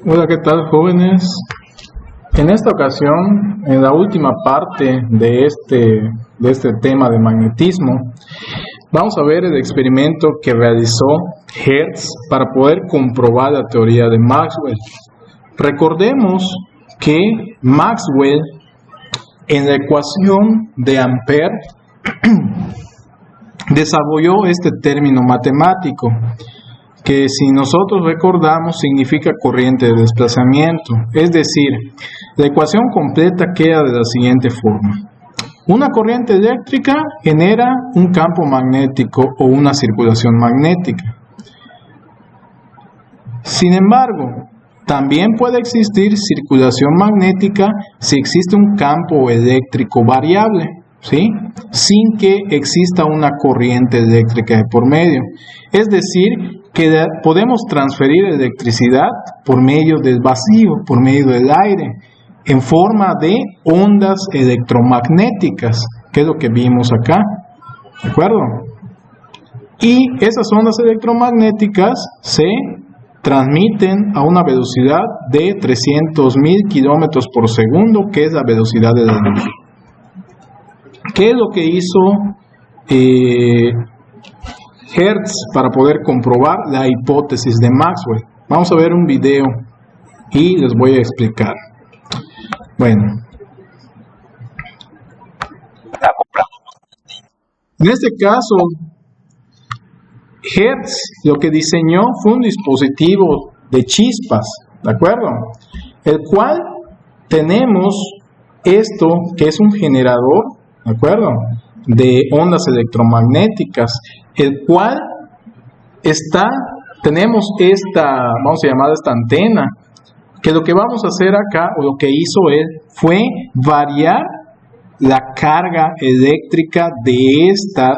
Hola, ¿qué tal, jóvenes? En esta ocasión, en la última parte de este tema de magnetismo, vamos a ver el experimento que realizó Hertz para poder comprobar la teoría de Maxwell. Recordemos que Maxwell, en la ecuación de Ampère, desarrolló este término matemático, que si nosotros recordamos significa corriente de desplazamiento. Es decir, la ecuación completa queda de la siguiente forma. Una corriente eléctrica genera un campo magnético o una circulación magnética. Sin embargo, también puede existir circulación magnética si existe un campo eléctrico variable, ¿sí? Sin que exista una corriente eléctrica de por medio. Es decir, que podemos transferir electricidad por medio del vacío, por medio del aire, en forma de ondas electromagnéticas, que es lo que vimos acá, ¿de acuerdo? Y esas ondas electromagnéticas se transmiten a una velocidad de 300.000 kilómetros por segundo, que es la velocidad de la luz. ¿Qué es lo que hizo Hertz para poder comprobar la hipótesis de Maxwell? Vamos a ver un video y les voy a explicar. Bueno, en este caso, Hertz lo que diseñó fue un dispositivo de chispas, ¿de acuerdo? El cual tenemos esto que es un generador, ¿de acuerdo?, de ondas electromagnéticas, el cual tenemos vamos a llamar esta antena, que lo que vamos a hacer acá, o lo que hizo él, fue variar la carga eléctrica de estas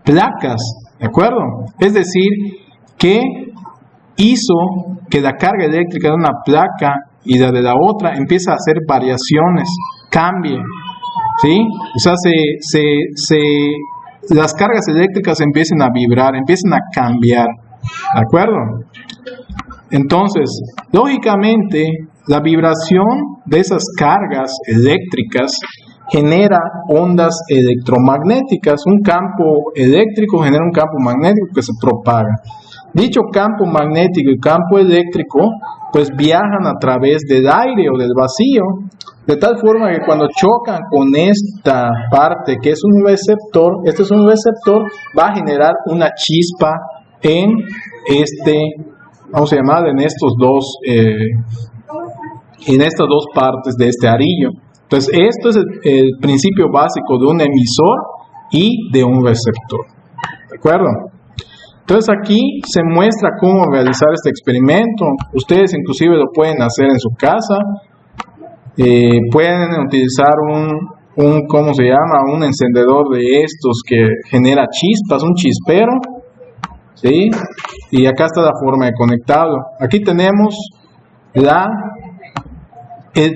placas, ¿de acuerdo? Es decir, que hizo que la carga eléctrica de una placa y la de la otra empiece a hacer variaciones, cambie, ¿sí? O sea, las cargas eléctricas empiezan a vibrar, empiezan a cambiar, ¿de acuerdo? Entonces, lógicamente, la vibración de esas cargas eléctricas genera ondas electromagnéticas. Un campo eléctrico genera un campo magnético que se propaga. Dicho campo magnético y campo eléctrico, pues viajan a través del aire o del vacío, de tal forma que cuando chocan con esta parte que es un receptor, este es un receptor, va a generar una chispa en vamos a llamar en estas dos partes de este arillo. Entonces, esto es el principio básico de un emisor y de un receptor, ¿de acuerdo? Entonces aquí se muestra cómo realizar este experimento. Ustedes inclusive lo pueden hacer en su casa. Pueden utilizar ¿cómo se llama? Un encendedor de estos que genera chispas, un chispero, ¿sí? Y acá está la forma de conectarlo. Aquí tenemos el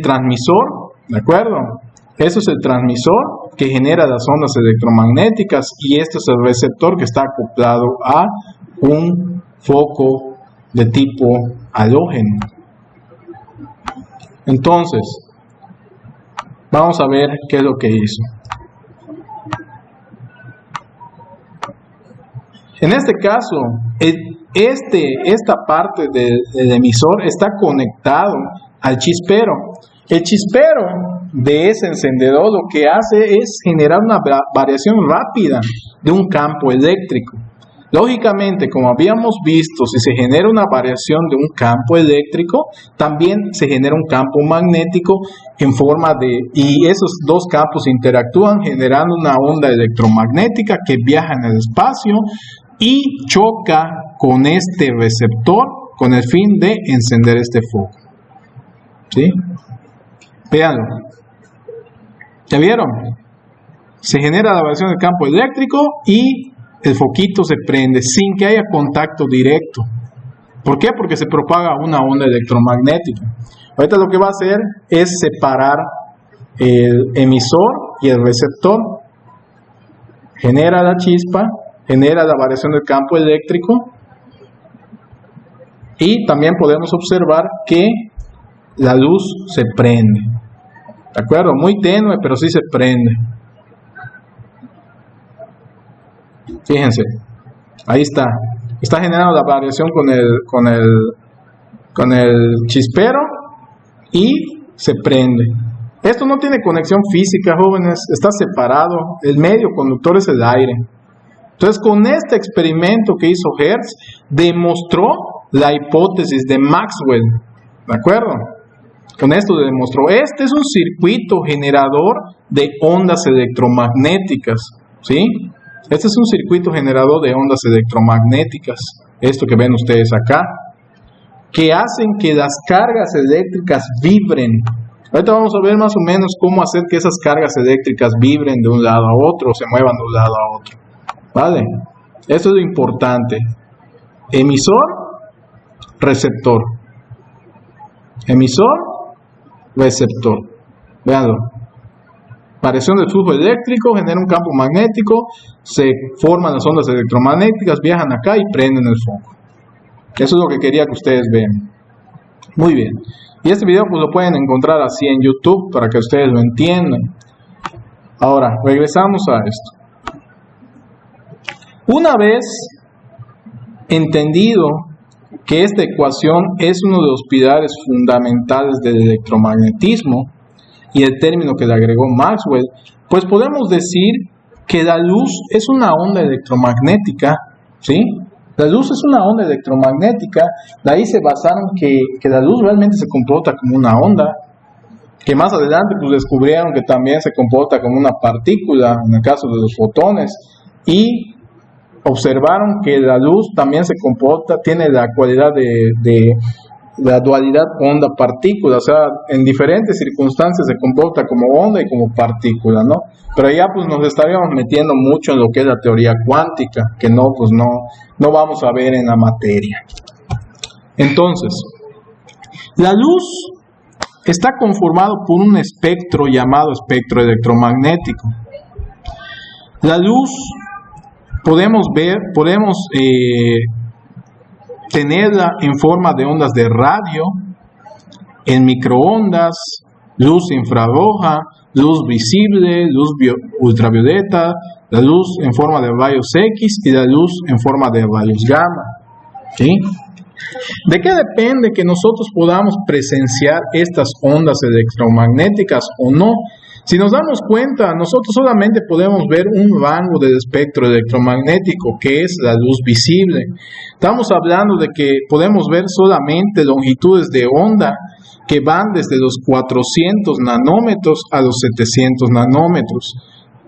transmisor, ¿de acuerdo? Eso es el transmisor que genera las ondas electromagnéticas y este es el receptor que está acoplado a un foco de tipo halógeno. Entonces, vamos a ver qué es lo que hizo. En este caso, esta parte del emisor está conectado al chispero. El chispero de ese encendedor lo que hace es generar una variación rápida de un campo eléctrico. Lógicamente, como habíamos visto, si se genera una variación de un campo eléctrico, también se genera un campo magnético y esos dos campos interactúan generando una onda electromagnética que viaja en el espacio y choca con este receptor con el fin de encender este foco. ¿Sí? Véanlo. ¿Ya vieron? Se genera la variación del campo eléctrico y el foquito se prende sin que haya contacto directo. ¿Por qué? Porque se propaga una onda electromagnética. Ahorita lo que va a hacer es separar el emisor y el receptor. Genera la chispa, genera la variación del campo eléctrico Y también podemos observar que la luz se prende. ¿De acuerdo? Muy tenue, pero sí se prende. Fíjense, ahí está. Está generando la variación con el chispero y se prende. Esto no tiene conexión física, jóvenes, está separado. El medio conductor es el aire. Entonces, con este experimento que hizo Hertz, demostró la hipótesis de Maxwell. ¿De acuerdo? Con esto demostró. Este es un circuito generador de ondas electromagnéticas. ¿Sí? Este es un circuito generador de ondas electromagnéticas. Esto que ven ustedes acá, que hacen que las cargas eléctricas vibren. Ahorita vamos a ver más o menos cómo hacer que esas cargas eléctricas vibren de un lado a otro, o se muevan de un lado a otro. ¿Vale? Eso es lo importante. Emisor, receptor. Emisor, receptor. Veanlo. Variación del flujo eléctrico genera un campo magnético, se forman las ondas electromagnéticas, viajan acá y prenden el foco. Eso es lo que quería que ustedes vean. Muy bien. Y este video pues lo pueden encontrar así en YouTube para que ustedes lo entiendan. Ahora, regresamos a esto. Una vez entendido que esta ecuación es uno de los pilares fundamentales del electromagnetismo y el término que le agregó Maxwell, pues podemos decir que la luz es una onda electromagnética, ¿sí? La luz es una onda electromagnética. De ahí se basaron que la luz realmente se comporta como una onda, que más adelante pues descubrieron que también se comporta como una partícula, en el caso de los fotones, y observaron que la luz también se comporta, tiene la cualidad de la dualidad onda-partícula, o sea, en diferentes circunstancias se comporta como onda y como partícula, ¿no? Pero ya pues nos estaríamos metiendo mucho en lo que es la teoría cuántica, que no vamos a ver en la materia. Entonces, la luz está conformado por un espectro llamado espectro electromagnético. La luz podemos tenerla en forma de ondas de radio, en microondas, luz infrarroja, luz visible, luz ultravioleta, la luz en forma de rayos X y la luz en forma de rayos gamma. ¿Sí? ¿De qué depende que nosotros podamos presenciar estas ondas electromagnéticas o no? Si nos damos cuenta, nosotros solamente podemos ver un rango del espectro electromagnético, que es la luz visible. Estamos hablando de que podemos ver solamente longitudes de onda que van desde los 400 nanómetros a los 700 nanómetros.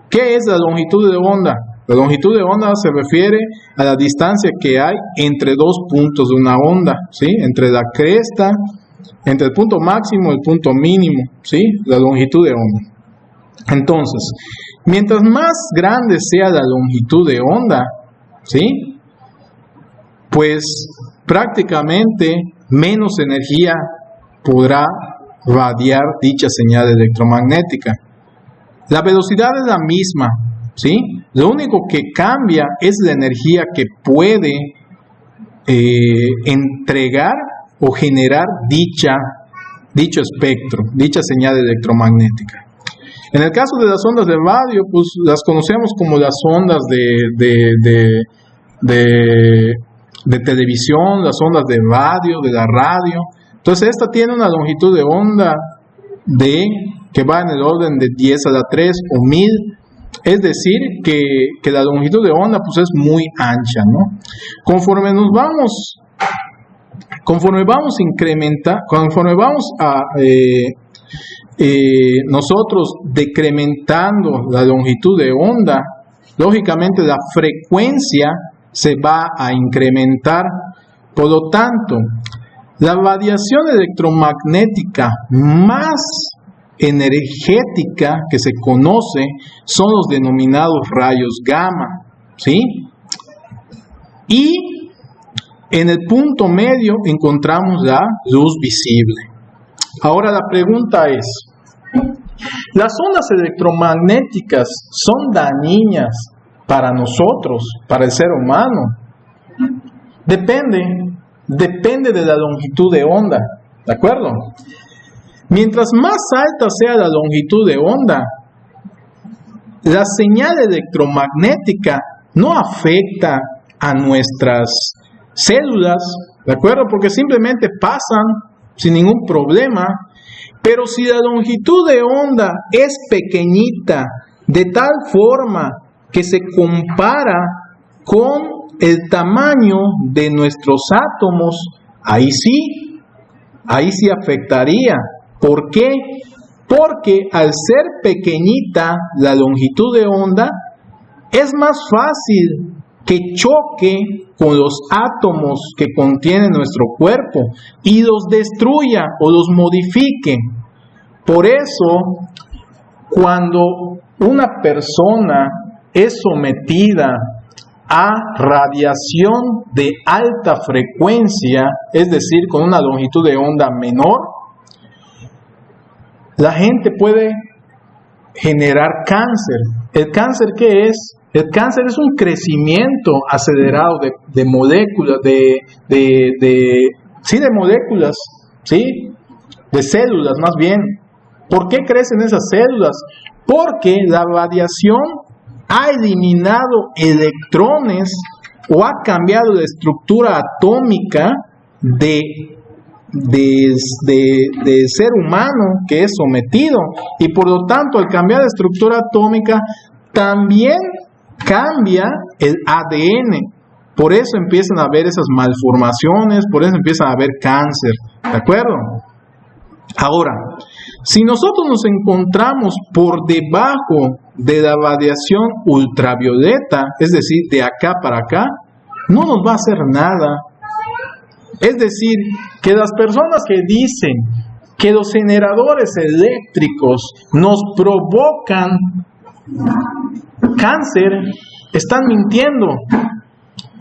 ¿Qué es la longitud de onda? La longitud de onda se refiere a la distancia que hay entre dos puntos de una onda, ¿sí? Entre la cresta, entre el punto máximo y el punto mínimo, ¿sí? La longitud de onda. Entonces, mientras más grande sea la longitud de onda, ¿sí? Pues prácticamente menos energía podrá radiar dicha señal electromagnética. La velocidad es la misma, ¿sí? Lo único que cambia es la energía que puede entregar o generar dicho espectro, dicha señal electromagnética. En el caso de las ondas de radio, pues las conocemos como las ondas de televisión, las ondas de radio, de la radio. Entonces esta tiene una longitud de onda que va en el orden de 10 a la 3 o 1000. Es decir, que la longitud de onda pues es muy ancha, ¿no? Conforme vamos nosotros decrementando la longitud de onda, lógicamente la frecuencia se va a incrementar. Por lo tanto, la radiación electromagnética más energética que se conoce son los denominados rayos gamma, ¿sí? Y en el punto medio encontramos la luz visible. Ahora la pregunta es, ¿las ondas electromagnéticas son dañinas para nosotros, para el ser humano? Depende depende de la longitud de onda, ¿de acuerdo? Mientras más alta sea la longitud de onda, la señal electromagnética no afecta a nuestras células, ¿de acuerdo? Porque simplemente pasan sin ningún problema. Pero si la longitud de onda es pequeñita, de tal forma que se compara con el tamaño de nuestros átomos, ahí sí afectaría. ¿Por qué? Porque al ser pequeñita la longitud de onda, es más fácil que choque con los átomos que contiene nuestro cuerpo y los destruya o los modifique. Por eso, cuando una persona es sometida a radiación de alta frecuencia, es decir, con una longitud de onda menor, la gente puede generar cáncer. ¿El cáncer qué es? El cáncer es un crecimiento acelerado de moléculas, de moléculas, ¿sí? De células más bien. ¿Por qué crecen esas células? Porque la radiación ha eliminado electrones o ha cambiado la estructura atómica del ser humano que es sometido, y por lo tanto al cambiar la estructura atómica también cambia el ADN. Por eso empiezan a haber esas malformaciones, por eso empiezan a haber cáncer, ¿de acuerdo? Ahora, si nosotros nos encontramos por debajo de la radiación ultravioleta, es decir, de acá para acá, no nos va a hacer nada. Es decir, que las personas que dicen que los generadores eléctricos nos provocan cáncer, están mintiendo.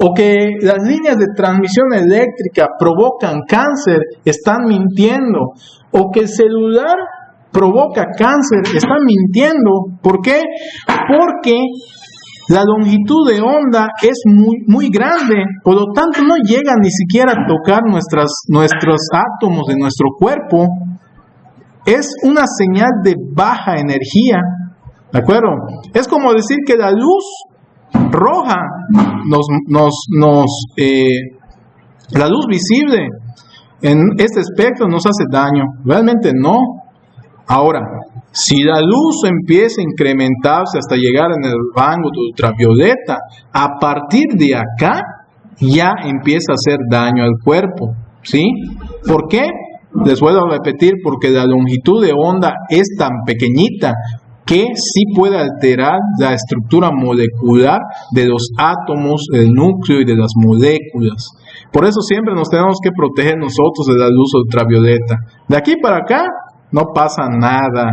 O que las líneas de transmisión eléctrica provocan cáncer, están mintiendo. O que el celular provoca cáncer, están mintiendo. ¿Por qué? Porque la longitud de onda es muy grande, por lo tanto no llega ni siquiera a tocar nuestros átomos de nuestro cuerpo. Es una señal de baja energía, ¿de acuerdo? Es como decir que la luz roja la luz visible en este espectro nos hace daño. Realmente no. Ahora, si la luz empieza a incrementarse hasta llegar en el rango de ultravioleta, a partir de acá ya empieza a hacer daño al cuerpo, ¿sí? ¿Por qué? Les vuelvo a repetir, porque la longitud de onda es tan pequeñita que sí puede alterar la estructura molecular de los átomos, del núcleo y de las moléculas. Por eso siempre nos tenemos que proteger nosotros de la luz ultravioleta. De aquí para acá no pasa nada,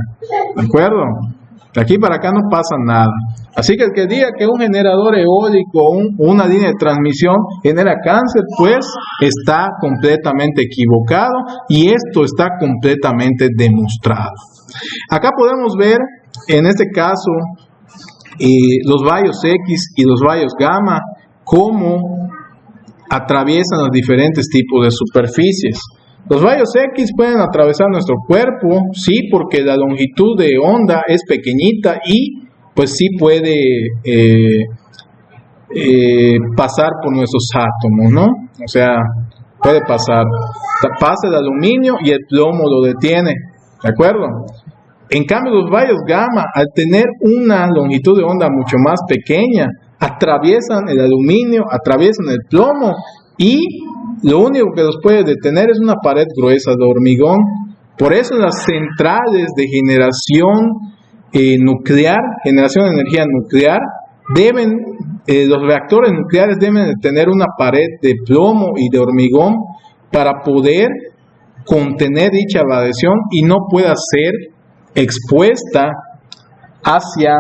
¿de acuerdo? De aquí para acá no pasa nada. Así que el que diga que un generador eólico o una línea de transmisión genera cáncer, pues está completamente equivocado, y esto está completamente demostrado. Acá podemos ver, en este caso, los rayos X y los rayos gamma, cómo atraviesan los diferentes tipos de superficies. Los rayos X pueden atravesar nuestro cuerpo, sí, porque la longitud de onda es pequeñita y pues sí puede pasar por nuestros átomos, ¿no? O sea, puede pasar. Pasa el aluminio y el plomo lo detiene, ¿de acuerdo? En cambio, los rayos gamma, al tener una longitud de onda mucho más pequeña, atraviesan el aluminio, atraviesan el plomo, y lo único que los puede detener es una pared gruesa de hormigón. Por eso las centrales de generación nuclear, generación de energía nuclear, los reactores nucleares deben de tener una pared de plomo y de hormigón para poder contener dicha radiación y no pueda ser expuesta hacia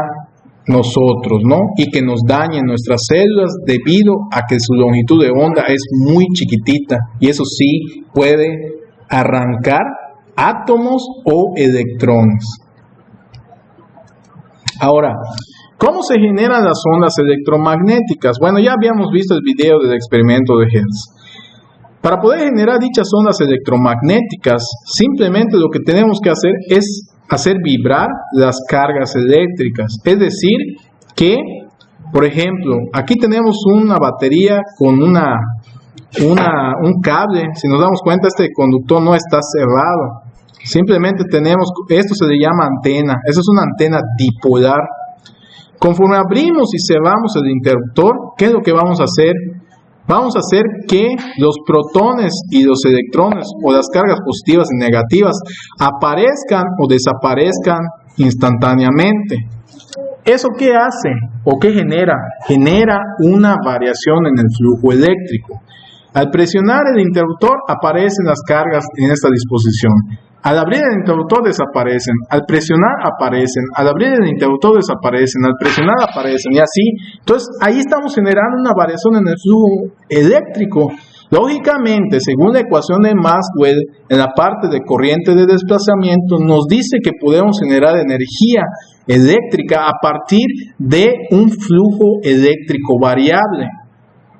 nosotros, ¿no? Y que nos dañen nuestras células debido a que su longitud de onda es muy chiquitita, y eso sí puede arrancar átomos o electrones. Ahora, ¿cómo se generan las ondas electromagnéticas? Bueno, ya habíamos visto el video del experimento de Hertz. Para poder generar dichas ondas electromagnéticas, simplemente lo que tenemos que hacer es hacer vibrar las cargas eléctricas. Es decir, que, por ejemplo, aquí tenemos una batería con un cable. Si nos damos cuenta, este conductor no está cerrado. Simplemente tenemos, esto se le llama antena. Esa es una antena dipolar. Conforme abrimos y cerramos el interruptor, ¿qué es lo que vamos a hacer? Vamos a hacer que los protones y los electrones o las cargas positivas y negativas aparezcan o desaparezcan instantáneamente. ¿Eso qué hace o qué genera? Genera una variación en el flujo eléctrico. Al presionar el interruptor aparecen las cargas en esta disposición. Al abrir el interruptor desaparecen, al presionar aparecen, al abrir el interruptor desaparecen, al presionar aparecen y así. Entonces ahí estamos generando una variación en el flujo eléctrico. Lógicamente, según la ecuación de Maxwell, en la parte de corriente de desplazamiento, nos dice que podemos generar energía eléctrica a partir de un flujo eléctrico variable.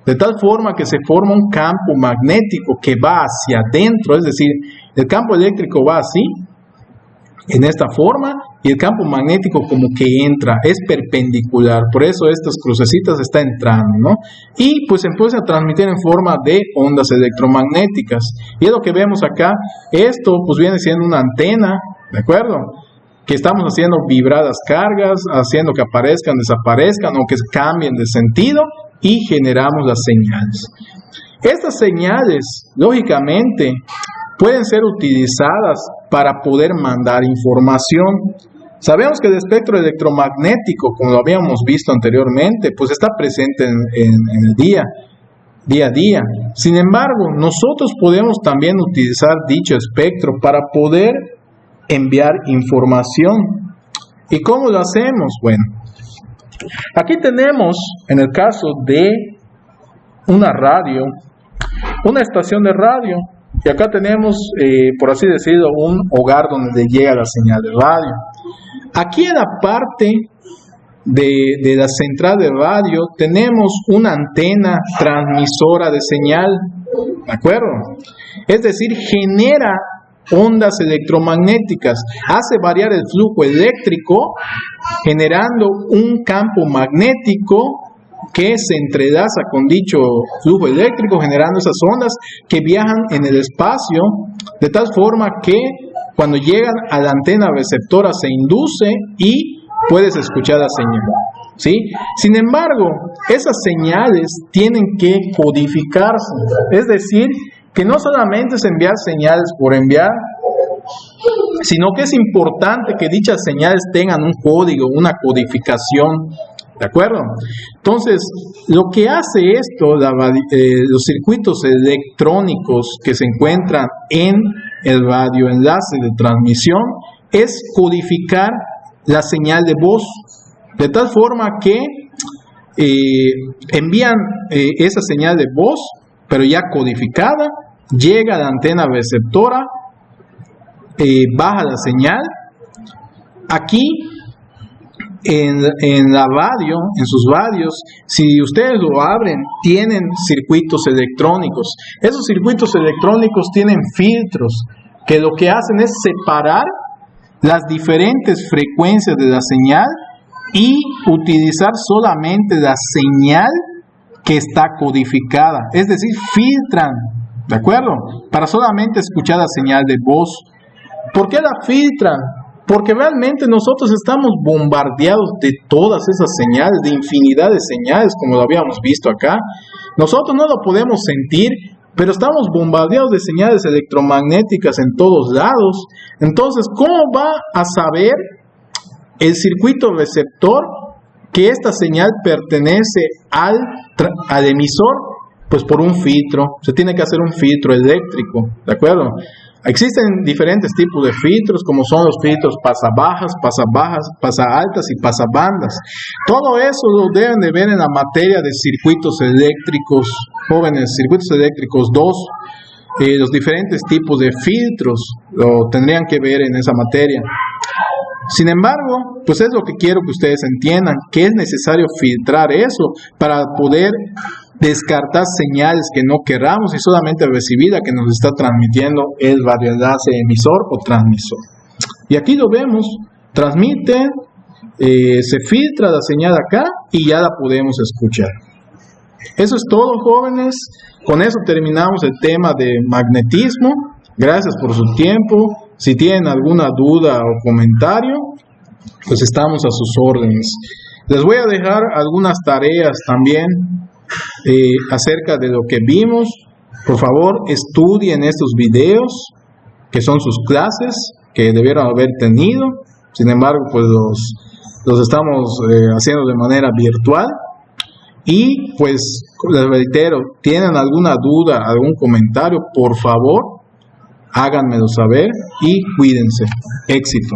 De tal forma que se forma un campo magnético que va hacia adentro, es decir, el campo eléctrico va así, en esta forma, y el campo magnético como que entra, es perpendicular, por eso estas crucecitas están entrando, ¿no? Y pues se empieza a transmitir en forma de ondas electromagnéticas, y es lo que vemos acá. Esto pues viene siendo una antena, ¿de acuerdo? Que estamos haciendo vibrar las cargas, haciendo que aparezcan, desaparezcan o que cambien de sentido, y generamos las señales. Estas señales, lógicamente, pueden ser utilizadas para poder mandar información. Sabemos que el espectro electromagnético, como lo habíamos visto anteriormente, pues está presente en el día a día. Sin embargo, nosotros podemos también utilizar dicho espectro para poder enviar información. ¿Y cómo lo hacemos? Bueno, aquí tenemos, en el caso de una radio, una estación de radio, y acá tenemos, por así decirlo, un hogar donde llega la señal de radio. Aquí en la parte de la central de radio tenemos una antena transmisora de señal, ¿de acuerdo? Es decir, genera ondas electromagnéticas, hace variar el flujo eléctrico, generando un campo magnético que se entrelaza con dicho flujo eléctrico, generando esas ondas que viajan en el espacio, de tal forma que cuando llegan a la antena receptora se induce y puedes escuchar la señal, ¿sí? Sin embargo, esas señales tienen que codificarse, es decir, que no solamente es enviar señales por enviar, sino que es importante que dichas señales tengan un código, una codificación, ¿de acuerdo? Entonces, lo que hace esto, los circuitos electrónicos que se encuentran en el radioenlace de transmisión, es codificar la señal de voz, de tal forma que envían esa señal de voz, pero ya codificada, llega a la antena receptora, baja la señal. Aquí en la radio, en sus radios, si ustedes lo abren, tienen circuitos electrónicos. Esos circuitos electrónicos tienen filtros que lo que hacen es separar las diferentes frecuencias de la señal y utilizar solamente la señal que está codificada, es decir, filtran, ¿de acuerdo? Para solamente escuchar la señal de voz. ¿Por qué la filtran? Porque realmente nosotros estamos bombardeados de todas esas señales, de infinidad de señales, como lo habíamos visto acá. Nosotros no lo podemos sentir, pero estamos bombardeados de señales electromagnéticas en todos lados. Entonces, ¿cómo va a saber el circuito receptor que esta señal pertenece al emisor? Pues por un filtro. Se tiene que hacer un filtro eléctrico, ¿de acuerdo? Existen diferentes tipos de filtros, como son los filtros pasabajas, pasaaltas y pasabandas. Todo eso lo deben de ver en la materia de circuitos eléctricos, jóvenes, circuitos eléctricos 2. Los diferentes tipos de filtros lo tendrían que ver en esa materia. Sin embargo, pues es lo que quiero que ustedes entiendan, que es necesario filtrar eso para poder descartar señales que no queramos y solamente recibir la que nos está transmitiendo el radioenlace emisor o transmisor. Y aquí lo vemos, transmite, se filtra la señal acá y ya la podemos escuchar. Eso es todo, jóvenes. Con eso terminamos el tema de magnetismo. Gracias por su tiempo. Si tienen alguna duda o comentario, pues estamos a sus órdenes. Les voy a dejar algunas tareas también acerca de lo que vimos. Por favor, estudien estos videos, que son sus clases, que debieron haber tenido. Sin embargo, pues los estamos haciendo de manera virtual. Y pues les reitero, ¿tienen alguna duda, algún comentario? Por favor, háganmelo saber y cuídense. Éxito.